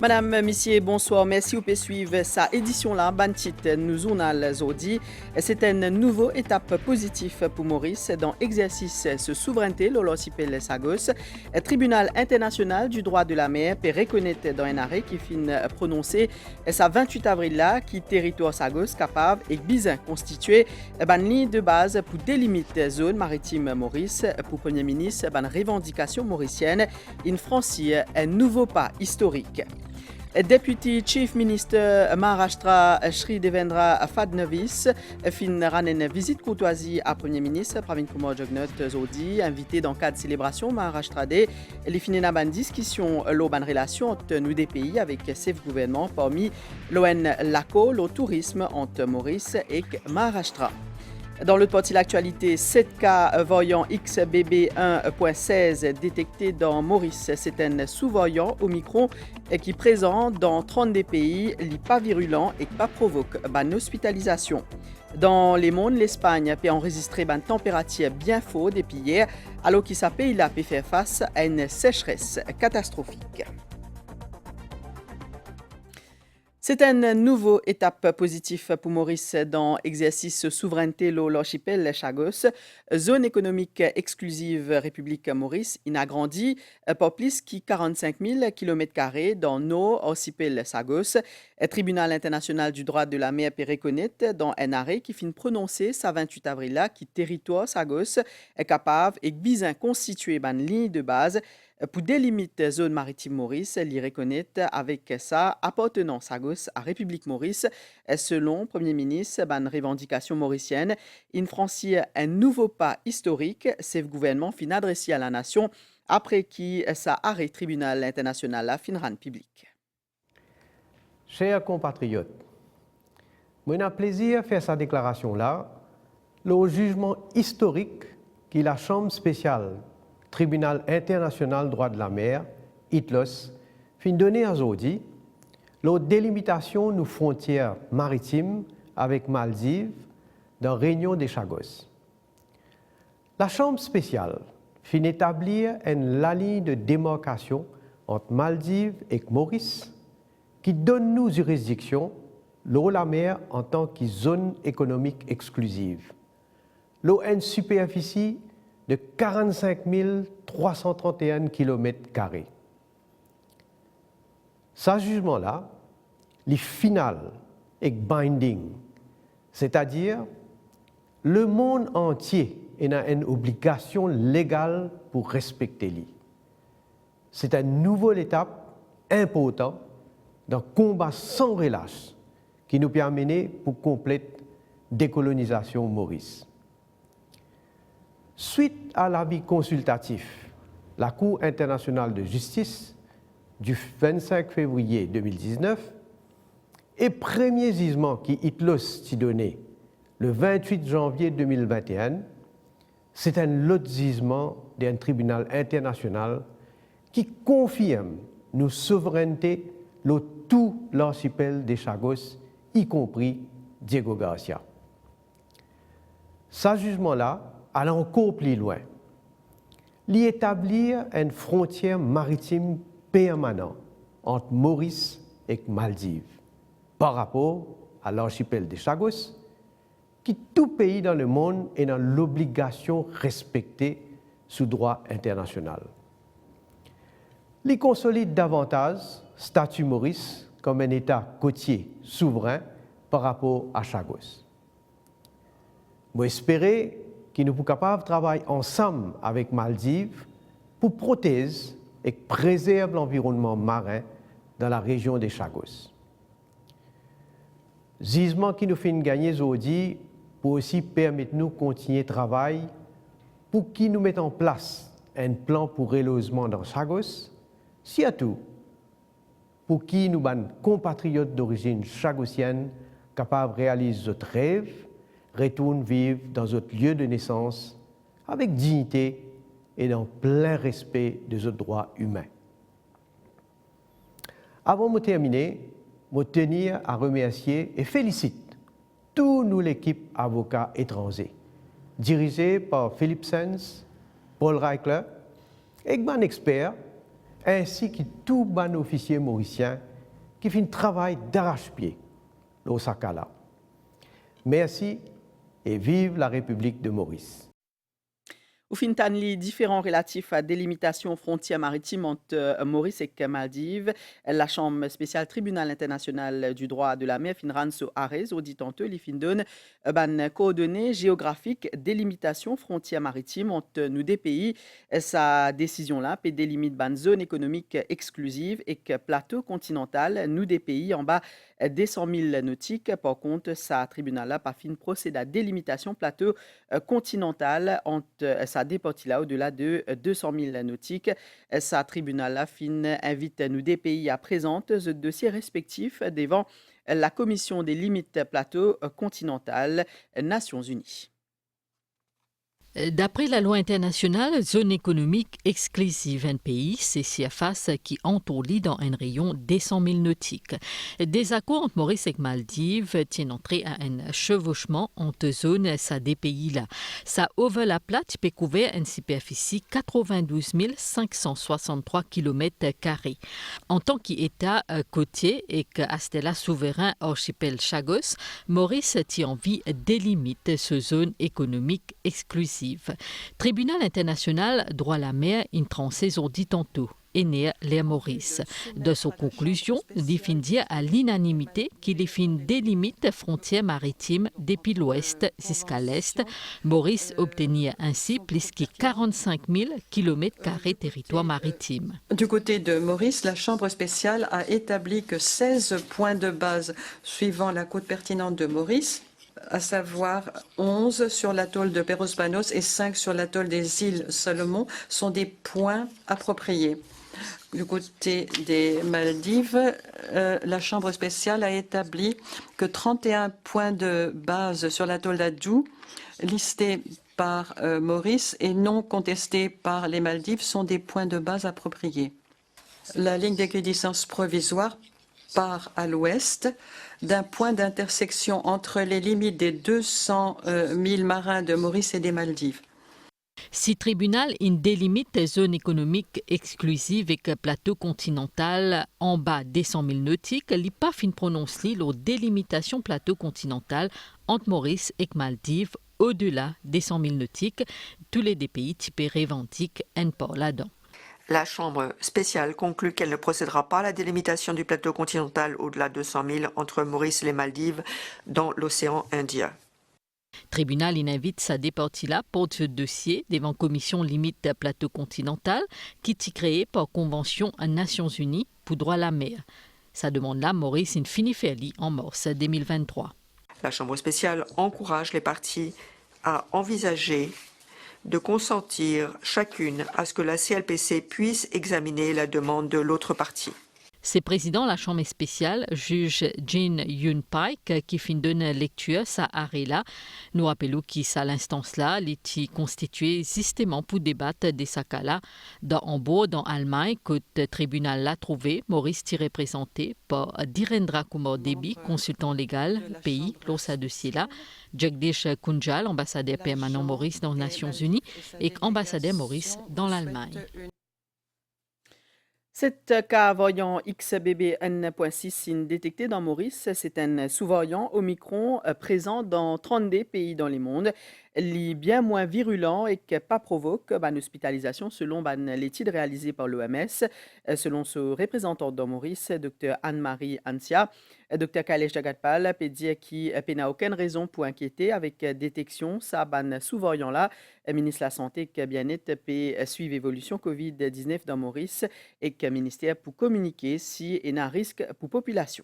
Madame, Monsieur, bonsoir. Merci pour suivre sa édition là. Bantit nous journal Zodi. C'est une nouvelle étape positive pour Maurice dans l'exercice de souveraineté l'Olosipel Sagos. Le tribunal international du droit de la mer peut reconnaître dans un arrêt qui finit prononcé sa 28 avril là qui territoire Sagos capable et bien constitué une ligne de base pour délimiter zone maritime Maurice pour Premier ministre une revendication mauricienne une franchir un nouveau pas historique. Deputy Chief Minister Maharashtra Shri Devendra Fadnavis finira une visite courtoisie à Premier ministre Pravin Kumar Jugnauth Zodi, invité dans le cadre de célébration Maharashtra Day. Il finira une discussion sur la relation entre nous des pays avec ces gouvernements parmi l'ON LACO, le tourisme entre Maurice et Maharashtra. Dans l'autre partie de l'actualité, 7 cas variant XBB 1.16 détectés dans Maurice. C'est un sous-variant Omicron qui est présent dans 32 pays, n'est pas virulent et pas provoque une hospitalisation. Dans les mondes, l'Espagne peut enregistrer une température bien chaude depuis hier, alors qu'il s'appelle la peut faire face à une sécheresse catastrophique. C'est une nouvelle étape positive pour Maurice dans l'exercice de souveraineté de l'archipel Chagos. Zone économique exclusive République Maurice, il a grandi par plus que 45 000 km² dans nos archipel Chagos. Le tribunal international du droit de la mer peut reconnaître dans un arrêt qui finit prononcer sa 28 avril là qui territoire Chagos est capable et bien constituer une ligne de base pour délimiter zone maritime Maurice, l'y reconnaître avec ça appartenant Sagos à République Maurice. Selon Premier ministre, une revendication mauricienne, il franchit un nouveau pas historique. Ce gouvernement fin adressé à la nation après qui ça arrêt tribunal international à Finran public. Chers compatriotes, moi j'ai plaisir de faire sa déclaration là, le jugement historique que la Chambre spéciale Tribunal international droit de la mer, ITLOS, fin donné à Zodi, la délimitation de nos frontières maritimes avec Maldives dans Réunion des Chagos. La Chambre spéciale fin établir une ligne de démarcation entre Maldives et Maurice qui donne nous juridiction l'eau la mer en tant que zone économique exclusive. L'eau une superficie de 45 331 km². Ce jugement-là, est final et binding, c'est-à-dire le monde entier a une obligation légale pour respecter lui. C'est une nouvelle étape importante dans le combat sans relâche qui nous permet pour complète décolonisation Maurice. Suite à l'avis consultatif, la Cour internationale de justice du 25 février 2019 et premier jugement qui ITLOS s'y donné le 28 janvier 2021, c'est un autre jugement d'un tribunal international qui confirme nos souverainetés de tout l'archipel des Chagos, y compris Diego Garcia. Ce jugement-là aller encore plus loin, l'y établir une frontière maritime permanente entre Maurice et Maldives par rapport à l'archipel des Chagos, qui tout pays dans le monde est dans l'obligation de respecter ce droit international. L'y consolide davantage statut Maurice comme un État côtier souverain par rapport à Chagos. Moi espérer qui nous sommes capables de travailler ensemble avec Maldives pour protéger et préserver l'environnement marin dans la région des Chagos. Gisement qui nous fait gagner aujourd'hui pour aussi permettre nous de continuer le travail pour qu'ils nous mettent en place un plan pour relogement dans Chagos, surtout pour qui nous sommes compatriotes d'origine chagosienne capables de réaliser notre rêve, retournent vivre dans notre lieu de naissance avec dignité et dans plein respect de nos droits humains. Avant de terminer, je tenir à remercier et féliciter toute l'équipe avocats étrangers, dirigée par Philippe Sens, Paul Reichler, et un expert, ainsi que tout bon officier mauricien qui fait un travail d'arrache-pied au Sakala. Merci et vive la République de Maurice. Ou fin tan li différents relatifs à délimitation frontières maritimes entre Maurice et Maldives. La Chambre spéciale tribunal international du droit de la mer fin ranso arrêt audit tantôt li fin donne ban coordonnées géographiques délimitation frontières maritimes entre nous des pays. Sa décision là peut délimite ban zone économique exclusive et que plateau continental nous des pays en bas des 100 000 nautiques. Par contre, sa tribunal là pas fin procède à délimitation plateau continental entre sa déporti là au-delà de 200 000 nautiques. Sa tribunal là fin invite nous des pays à présenter ce dossier respectif devant la commission des limites plateau continental Nations Unies. D'après la loi internationale, zone économique exclusive un pays, c'est surface qui entoure dans un rayon des 100 000 nautiques. Des accords entre Maurice et Maldives tiennent entrée à un chevauchement entre zones ça des pays là. Ça ouvre la plate peut couvrir une superficie 92 563 km². En tant qu'État côtier et qu'Astella souverain archipel Chagos, Maurice tient envie délimite ce zone économique exclusive. Tribunal international droit la mer intrançait audit tantôt et né l'air Maurice. De son conclusion, définit à l'unanimité qu'il définit des limites frontières maritimes depuis l'ouest jusqu'à l'est. Maurice obtenait ainsi plus que 45 000 km² territoire maritime. Du côté de Maurice, la Chambre spéciale a établi que 16 points de base suivant la côte pertinente de Maurice, à savoir 11 sur l'atoll de Perros-Panos et 5 sur l'atoll des îles Salomon, sont des points appropriés. Du côté des Maldives, la Chambre spéciale a établi que 31 points de base sur l'atoll d'Adjou, listés par Maurice et non contestés par les Maldives, sont des points de base appropriés. La ligne d'équidistance provisoire part à l'ouest d'un point d'intersection entre les limites des 200 000 marins de Maurice et des Maldives. Si tribunal in délimite zone économique exclusive et que plateau continental en bas des 100 000 nautiques, li pas fin prononce li la délimitation plateau continental entre Maurice et Maldives au-delà des 100 000 nautiques, tous les deux pays typés revendiquent un port là-dedans. La Chambre spéciale conclut qu'elle ne procédera pas à la délimitation du plateau continental au-delà de 100 000 entre Maurice et les Maldives dans l'océan Indien. Tribunal invite sa départie là pour ce dossier devant commission limite plateau continental qui est créée par convention à Nations Unies pour droit à la mer. Sa demande là, Maurice in finifeli en mars 2023. La Chambre spéciale encourage les parties à envisager de consentir chacune à ce que la CLPC puisse examiner la demande de l'autre partie. C'est président de la Chambre spéciale, juge Jin Yun Pike, qui fin donne lecture sa arrêt là. Nous rappelons qu'il à l'instance là, il est constitué justement pour débattre des cas-là. Dans Hambourg, dans Allemagne, que le tribunal l'a trouvé, Maurice est représenté par Dhirendra Kumar Debi, consultant légal pays, lors de dossier là. Jagdish Kunjal, ambassadeur permanent Maurice dans les Nations Unies, et ambassadeur Maurice dans l'Allemagne. Cet cas variant XBB1.6 détecté dans Maurice, c'est un sous-variant Omicron présent dans 32 pays dans le monde. Il est bien moins virulent et que pas provoque une hospitalisation selon l'étude réalisée par l'OMS. Selon ce représentant dans Maurice, Dr Anne-Marie Antia, Dr Kailesh Jagatpal peut dire qu'il n'a aucune raison pour inquiéter avec détection ça sous-variant là. Le ministre de la Santé et Bien-être peut suivre l'évolution COVID-19 dans Maurice et que le ministère pour communiquer si il y a un risque pour la population.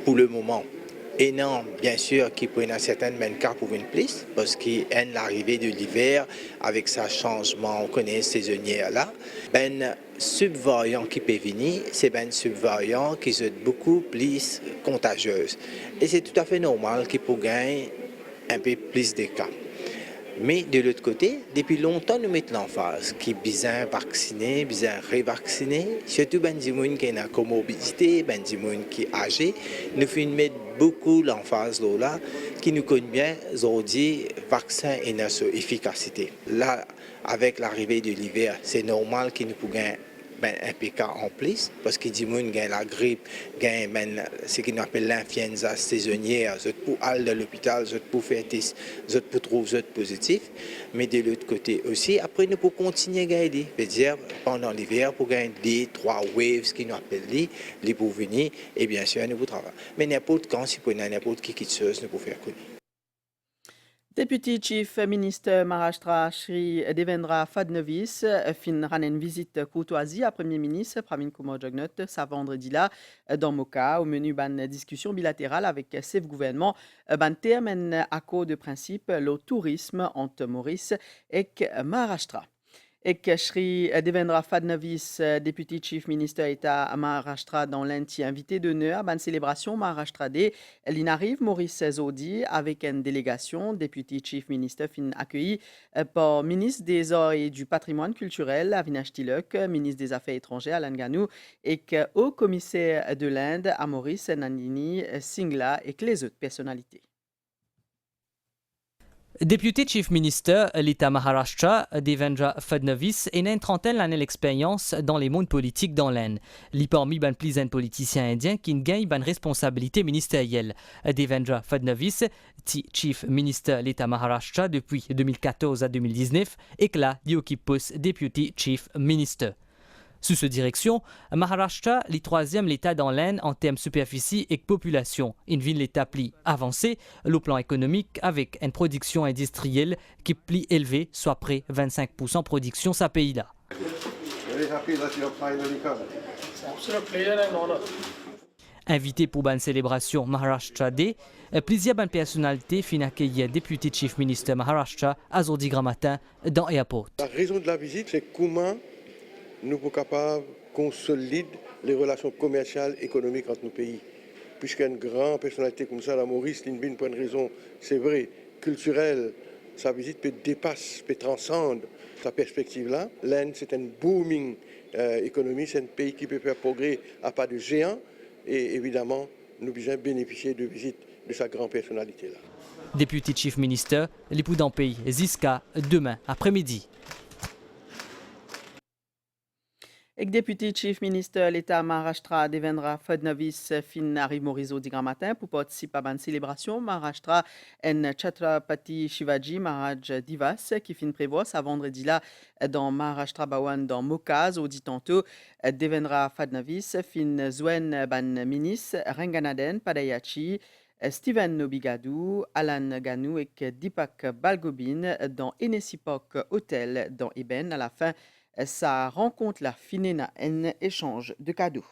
Pour le moment, énorme, bien sûr, qui peut un certain cas pour une place, parce qu'il y a l'arrivée de l'hiver avec sa changement, on connaît saisonnier là. Ben subvariant qui peut venir, c'est ben subvariant qui est beaucoup plus contagieuse. Et c'est tout à fait normal qu'il peut gagner un peu plus de cas. Mais de l'autre côté, depuis longtemps, nous mettons l'emphase qui est bien vacciné, bien révacciné, surtout ben des gens qui ont une comorbidité, ben des gens qui sont âgés. Nous mettons beaucoup l'emphase là, qui nous connaît bien, aujourd'hui, vaccin et notre efficacité. Là, avec l'arrivée de l'hiver, c'est normal qu'il nous puisse un PK en plus, parce qu'il dit qu'il y a la grippe, ce qu'on appelle l'influenza saisonnière, pour aller à l'hôpital, pour faire test, pour trouver positif. Mais de l'autre côté aussi, après nous pouvons continuer à gagner, c'est-à-dire pendant l'hiver, pour gagner 2-3 waves, ce qu'on appelle les pour venir, et bien sûr, nous pouvons travailler. Mais n'importe quand, si vous avez n'importe qui chose, nous pouvons faire connaître. Deputy Chief Minister Maharashtra Shri Devendra Fadnavis fin ranen visite courtoisie à Premier ministre Pramin Kumar Jagnnath ce vendredi là dans Moka au menu ban discussion bilatérale avec ce gouvernement ban terme accord de principe le tourisme entre Maurice et Maharashtra. Et Shri Devendra Fadnavis, Deputy Chief Minister État à Maharashtra dans l'Inti, invité d'honneur à une célébration Maharashtra Day. Il arrive Maurice Zodi avec une délégation. Deputy Chief Minister fin accueilli par ministre des Arts et du Patrimoine culturel Avinash Tilak, ministre des Affaires étrangères Alan Ganou et haut commissaire de l'Inde à Maurice Nandini Singla et les autres personnalités. Deputy Chief Minister, l'État Maharashtra, Devendra Fadnavis, a une trentaine d'années d'expérience dans les mondes politiques dans l'Inde. Il est parmi les plus politiciens indiens qui gagnent une responsabilité ministérielle. Devendra Fadnavis, Chief Minister l'État Maharashtra depuis 2014 à 2019, et que là, il occupe poste Deputy Chief Minister. Sous cette direction, Maharashtra est le troisième l'État dans l'Inde en termes de superficie et de population. Une ville l'État plus avancée, le plan économique, avec une production industrielle qui est plus élevée, soit près de 25% de production ce pays-là. Invité pour une célébration Maharashtra Day, plusieurs bonnes personnalités finissent accueillir Deputy Chief Minister Maharashtra à Zordigra matin dans l'aéroport. La raison de la visite, c'est comment nous sommes capables de consolider les relations commerciales et économiques entre nos pays. Puisqu'une grande personnalité comme ça, la Maurice Linbin, pour une raison, c'est vrai, culturelle, sa visite peut dépasser, peut transcender sa perspective-là. L'Inde, c'est une booming économie, c'est un pays qui peut faire progrès à pas de géant. Et évidemment, nous devons bénéficier de visites de sa grande personnalité-là. Deputy Chief Minister, l'époux d'un pays, Ziska, demain après-midi. Et Deputy Chief Minister l'État Maharashtra Devendra Fadnavis fin arrive Maurice Digra matin pour participer à une célébration Maharashtra en Chhatrapati Shivaji Maharaj Divas qui fin prévoit ce vendredi là dans Maharashtra Bhawan dans Mokaz au dit tantôt Devendra Fadnavis fin Zwen ban Minis Ranganaden Padayachi Steven Nobigadu, Alan Ganou et Deepak Balgobin dans Enesipok Hotel dans Eben à la fin. Sa rencontre la finena un échange de cadeaux.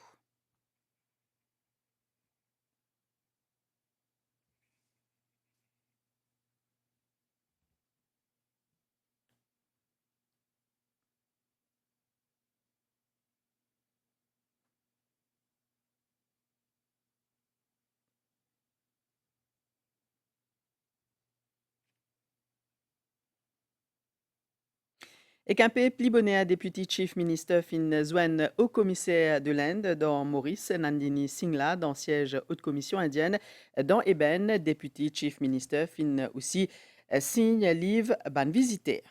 Et qu'un pays plibonné Deputy Chief Minister fin Zwen haut commissaire de l'Inde dans Maurice Nandini Singla dans siège haute commission indienne dans Eben Deputy Chief Minister fin aussi signe livre ban visiter.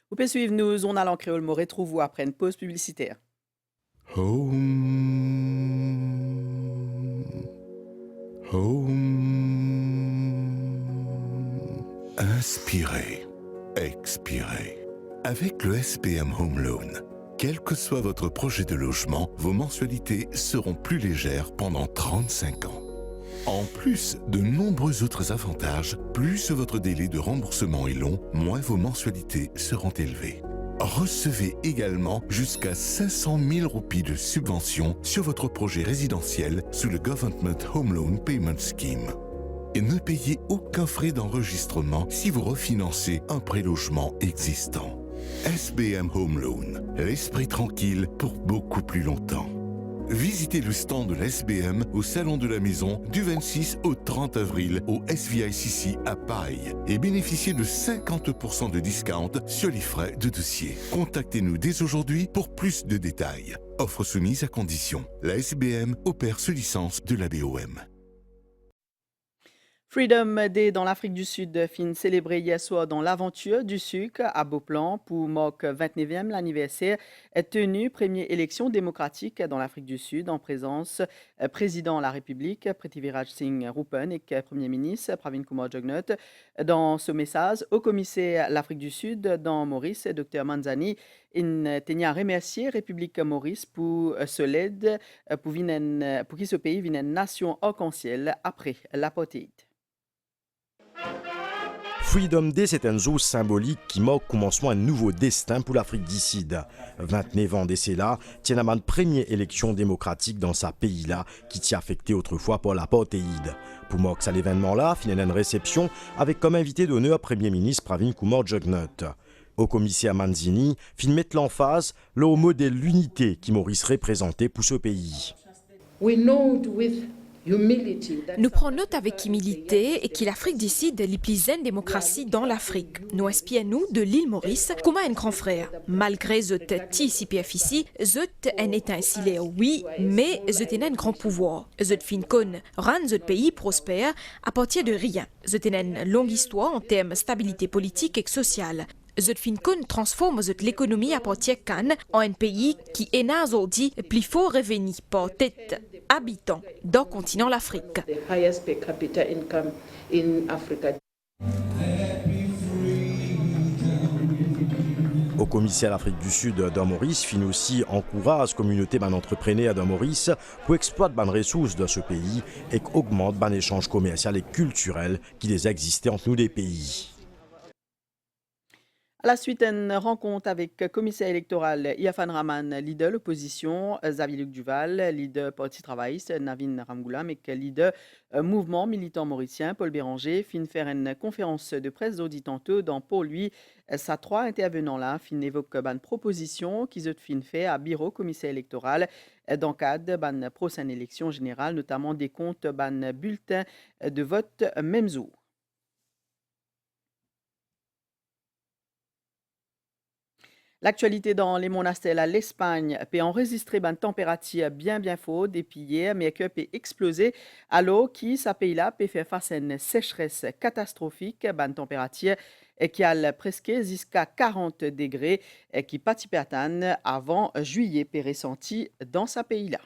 Vous pouvez suivre nous, on a en créole mot retrouve-vous après une pause publicitaire. Home. Inspirez, expirez. Avec le SBM Home Loan, quel que soit votre projet de logement, vos mensualités seront plus légères pendant 35 ans. En plus de nombreux autres avantages, plus votre délai de remboursement est long, moins vos mensualités seront élevées. Recevez également jusqu'à 500 000 roupies de subvention sur votre projet résidentiel sous le Government Home Loan Payment Scheme. Et ne payez aucun frais d'enregistrement si vous refinancez un pré-logement existant. SBM Home Loan, l'esprit tranquille pour beaucoup plus longtemps. Visitez le stand de la SBM au Salon de la Maison du 26 au 30 avril au SVICC à Paille et bénéficiez de 50% de discount sur les frais de dossier. Contactez-nous dès aujourd'hui pour plus de détails. Offre soumise à condition. La SBM opère sous licence de la BOM. Freedom Day dans l'Afrique du Sud fin célébré hier soir dans l'aventure du sucre à Beauplan pour marquer 29e l'anniversaire tenu première élection démocratique dans l'Afrique du Sud en présence président de la République Prithviraj Singh Rupan et Premier ministre Pravin Kumar Jugnauth. Dans ce message au commissaire l'Afrique du Sud dans Maurice, Dr Manzani tenia remercier République Maurice pour ce l'aide pour qui ce pays vienne une nation arc-en-ciel après l'apartheid. Freedom Day, c'est un jour symbolique qui marque commencement un nouveau destin pour l'Afrique du Sud. 29 ans d'essai là, tient à ma première élection démocratique dans ce pays-là qui t'y affecté autrefois par l'apartheid. Pour marquer l'événement-là, il y a une réception avec comme invité d'honneur Premier ministre Pravin Kumar Jugnauth. Au commissaire Manzini, il met l'emphase au modèle l'unité qui Maurice représentait pour ce pays. Nous prenons note avec humilité et que l'Afrique du Sud est la plus jeune démocratie dans l'Afrique. Nous espions de l'île Maurice comme un grand frère. Malgré cette TCPF ici, c'est un État insulaire, oui, mais c'est un grand pouvoir. C'est fin qu'on rend ce pays prospère à partir de rien. C'est une longue histoire en termes de stabilité politique et sociale. Cette fin qu'on transforme l'économie à partir de en un pays qui est aujourd'hui plus fort revenu par tête habitant dans le continent l'Afrique. Au commissaire à l'Afrique du Sud dans Maurice, fin aussi encourage la communauté d'entrepreneurs dans Maurice pour exploiter les ressources de ce pays et augmente l'échange commercial et culturel qui les existait entre nous les pays. À la suite, une rencontre avec le commissaire électoral Iafan Rahman, leader l'opposition, Xavier Luc Duval, leader Parti travailliste, Navin Ramgoulam et leader mouvement militant mauricien, Paul Béranger, fin faire une conférence de presse d'audit tantôt dans pour lui, sa trois intervenants là, fin évoque une proposition qu'ils ont fin fait à bureau commissaire électoral dans le cadre d'une prochaine élection générale, notamment des comptes d'un bulletin de vote même jour. L'actualité dans les monastères, à l'Espagne peut enregistrer une température bien forte depuis hier, mais qui peut exploser alors que ce pays-là peut faire face à une sécheresse catastrophique, une température qui a presque jusqu'à 40 degrés, qui participe à avant juillet peut ressenti dans ce pays-là.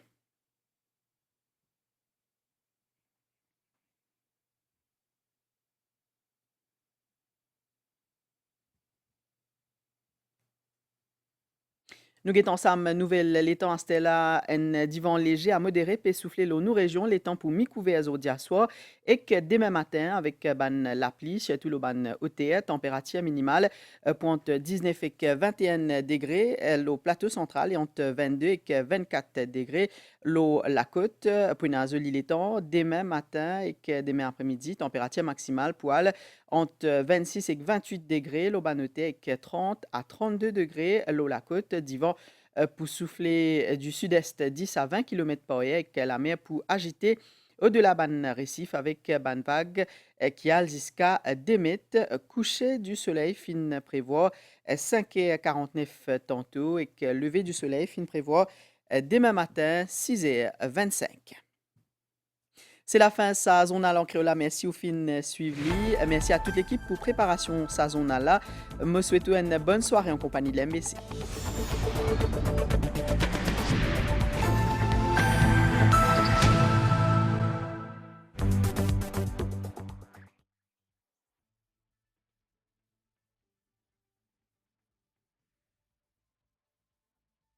Nous guettons ensemble nouvelle les temps à Stella un divan léger à modéré peut souffler l'eau nous région les temps pour mi-couvert aujourd'hui soir et que demain matin avec la pluie surtout le ban OTR température minimale pointe 19 et 21 degrés au plateau central et entre 22 et 24 degrés l'eau la côte pour les temps demain matin et que demain après-midi température maximale poil entre 26 et 28 degrés, l'eau noté avec 30 à 32 degrés, l'eau la côte, divan pour souffler du sud-est 10 à 20 km par heure, avec la mer pour agiter au-delà ban récif avec ban vague qui a jusqu'à 2 mètres. Coucher du soleil fin prévoit 5h49 tantôt et que lever du soleil fin prévoit demain matin 6h25. C'est la fin de sa zonale en créole. Merci au fin suivi. Merci à toute l'équipe pour préparation sa zonale. Je souhaite une bonne soirée en compagnie de l'MBC.